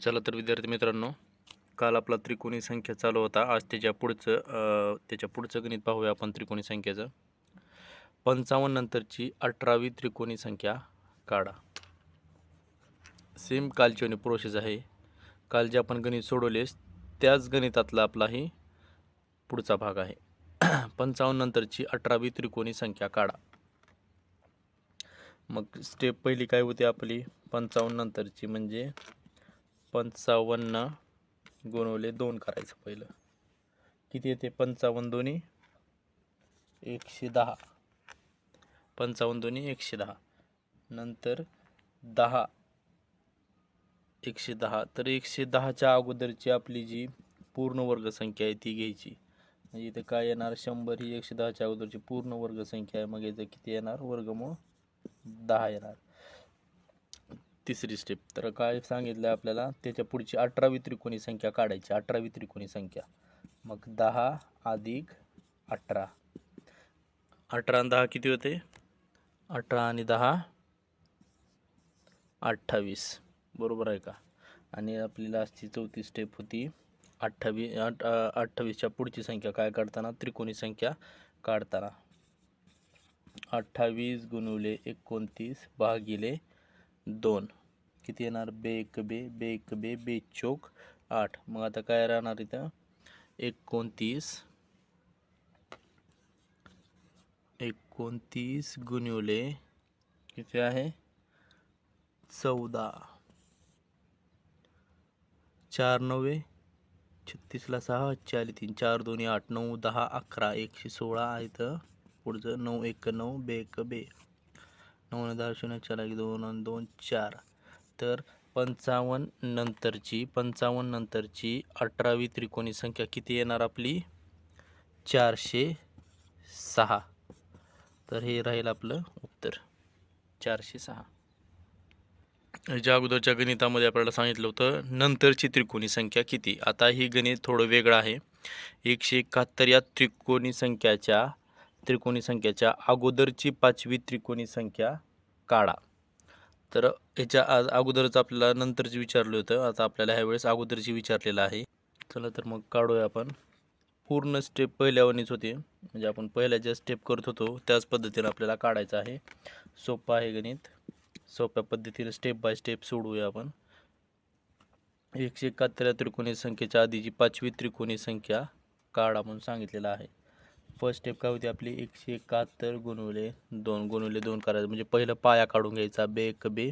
चला तर विद्यार्थी मित्रांनो, काल आपला त्रिकोणी संख्या चालू होता. आज त्याच्या पुढचं गणित पाहूया आपण त्रिकोणी संख्येचं. 55 नंतरची 18वी त्रिकोणी संख्या काढा. सेम कालची प्रोसेस आहे. काल जे आपण गणित सोडवलेस त्याच गणितातला आपलाही पुढचा भाग आहे. 55 नंतरची 18वी त्रिकोणी संख्या काढा. मग स्टेप पहिली काय होती आपली? 55 नंतरची म्हणजे 55 गुणवले 2 करायचं पहिलं. किती येते? 55 दोन्ही 110. 55 दोन्ही 110. नंतर 10 110. तर 110च्या अगोदरची आपली जी पूर्ण वर्ग संख्या आहे ती घ्यायची. म्हणजे इथे काय येणार? 100 ही 110च्या अगोदरची पूर्ण वर्ग संख्या आहे. मग याचं किती येणार? वर्गमूळ 10 येणार. तिसरी स्टेप. तर काय सांगितलं आपल्याला? त्याच्या पुढची 18वी त्रिकोणी संख्या काढायची. 18वी त्रिकोणी संख्या. मग 10 अधिक 18. 18 आणि 10 किती होते? 18 आणि 10 28. बरोबर आहे का? आणि आपली लास्टची चौथी स्टेप होती 28च्या पुढची संख्या काय काढताना? त्रिकोणी संख्या काढताना 28 गुणिले 29 भागिले 2 किती येणार? बे एक बे बे एक बे बे चौक 8. मग आता काय राहणार इथं? 29 गुणिले किती आहे? 14. 4 9 36ला 6 4 3 4 2 8 9 10 11 116 आहे. इथं पुढचं 9 1 9 बे एक बे 9 10 0 4 1 2 आणि 2 4. तर 55 नंतरची 18वी त्रिकोणी संख्या किती येणार आपली? 406. तर हे राहील आपलं उत्तर 406. याच्या अगोदरच्या गणितामध्ये आपल्याला सांगितलं होतं नंतरची त्रिकोणी संख्या किती. आता ही गणित थोडं वेगळं आहे. 171 या त्रिकोणी संख्याच्या अगोदरची 5वी त्रिकोणी संख्या काढा. तर याच्या अगोदरच आपल्याला नंतरची विचारलं होतं. आता आपल्याला ह्यावेळेस अगोदरची विचारलेलं आहे. चला तर मग काढूया आपण. पूर्ण स्टेप पहिल्यावरनीच होते. म्हणजे आपण पहिल्या ज्या स्टेप करत होतो त्याच पद्धतीने आपल्याला काढायचं आहे. सोपं आहे गणित. सोप्या पद्धतीने स्टेप बाय स्टेप सोडवूया आपण. 171 त्रिकोणी संख्येच्या आधीची 5वी त्रिकोणी संख्या काढा म्हणून सांगितलेलं आहे. फर्स्ट स्टेप काय होती आपली? 171 गुणिले 2 गुणिले 2 करायचं. म्हणजे पहिलं पाया काढून घ्यायचा. बे एक बे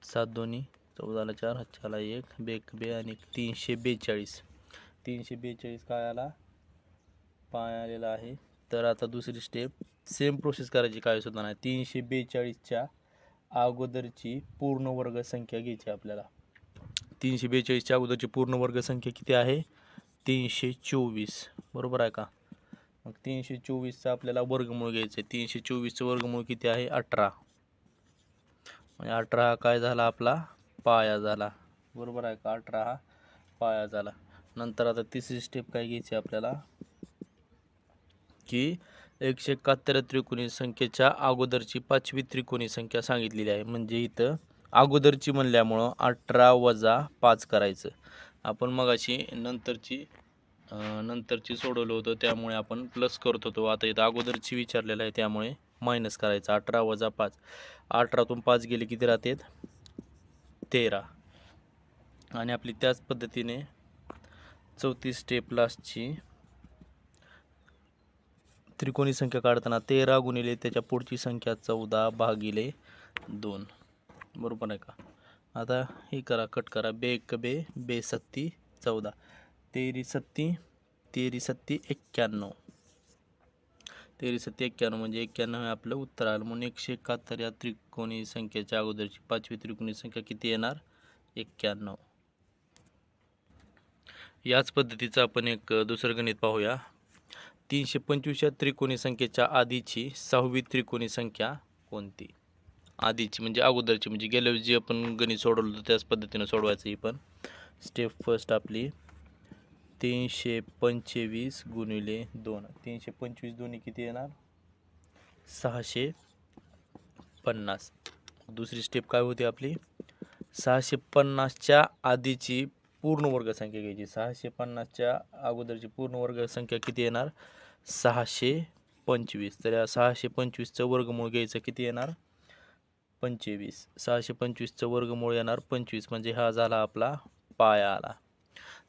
7 दोन्ही 14ला 4 4ला 1 बे एक बे आणि 342. 342 काय आला? पाय आलेला आहे. तर आता दुसरी स्टेप सेम प्रोसेस करायची, काय सुद्धा नाही. 342च्या अगोदरची पूर्ण वर्ग संख्या घ्यायची आपल्याला. 342च्या अगोदरची पूर्ण वर्ग संख्या किती आहे? 324. बरोबर आहे का? मग 324चा आपल्याला वर्गमूळ घ्यायचं आहे. 324चं वर्गमूळ किती आहे? 18. म्हणजे 18 हा काय झाला? आपला पाया झाला. बरोबर आहे का? 18 हा पाया झाला. नंतर आता तिसरी स्टेप काय घ्यायची आपल्याला? की 171 त्रिकोणी संख्येच्या अगोदरची 5वी त्रिकोणी संख्या सांगितलेली आहे. म्हणजे इथं अगोदरची म्हणल्यामुळं 18 वजा 5 करायचं. आपण मगाशी नंतरची सोडवलं होतं त्यामुळे आपण प्लस करत होतो. आता इथं अगोदरची विचारलेलं आहे त्यामुळे मायनस करायचं. 18 वजा 5. 18तून 5 गेले किती राहतात? 13. आणि आपली त्याच पद्धतीने चौथी स्टेप लास्टची त्रिकोणी संख्या काढताना 13 गुणिले त्याच्या पुढची संख्या 14 भागिले 2. बरोबर आहे का? आता हे करा, कट करा. बे एक बे बे सत्ती 14 13 सत्ती 91. 91 म्हणजे 91 हे आपलं उत्तर आलं. म्हणून 171 या त्रिकोणी संख्येच्या अगोदरची 5वी त्रिकोणी संख्या किती येणार? 91. याच पद्धतीचं आपण एक दुसरं गणित पाहूया. 325 या त्रिकोणी संख्येच्या आधीची 6वी त्रिकोणी संख्या कोणती? आधीची म्हणजे अगोदरची, म्हणजे गेल्या वेळी जे आपण गणित सोडवलं होतं त्याच पद्धतीनं सोडवायचं. ही पण स्टेप फर्स्ट आपली 325 गुणिले 2. 325 दोन्ही किती येणार? 650. दुसरी स्टेप काय होती आपली? 650च्या आधीची पूर्ण वर्गसंख्या घ्यायची. 650च्या अगोदरची पूर्ण वर्गसंख्या किती येणार? 625. तर या 625चं वर्गमूळ घ्यायचं, किती येणार? 25. 625चं वर्गमूळ येणार 25, म्हणजे हा झाला आपला पाया आला.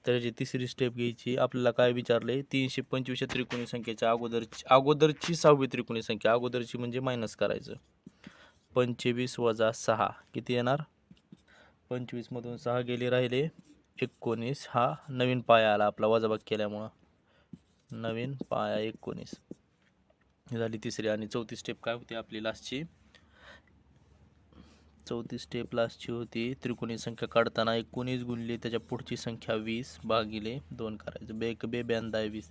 तर याची तिसरी स्टेप घ्यायची. आपल्याला काय विचारले? 325 त्रिकोणी संख्येच्या अगोदरची 6वी त्रिकोणी संख्या. अगोदरची म्हणजे मायनस करायचं. 25 वजा 6 किती येणार? 25 मधून 6 गेले, राहिले 19. हा नवीन पाया आला आपला वजाबाकी केल्यामुळं. नवीन पाया 19 झाली तिसरी. आणि चौथी स्टेप काय होती आपली लास्टची? चौथी स्टेप लास्टची होती, त्रिकोणी संख्या काढताना 19 गुणिले त्याच्या पुढची संख्या 20 भागिले 2 करायचं. बेक बे ब्यांदा 20,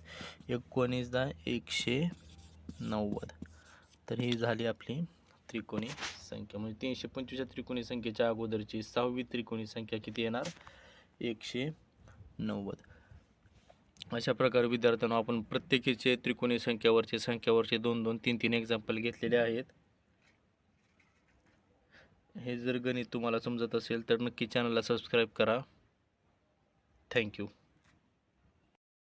19 दा 190. तर ही झाली आपली त्रिकोणी संख्या. म्हणजे 325 त्रिकोणी संख्येच्या अगोदरची 6वी त्रिकोणी संख्या किती येणार? 190. अशा प्रकारे विद्यार्थ्यांनो आपण प्रत्येकीचे त्रिकोणी संख्यावरचे 2-2, 3-3 एक्झाम्पल घेतलेले आहेत. हे जर गणित तुम्हाला समजत असेल तर नक्की चॅनलला सबस्क्राईब करा. थँक्यू.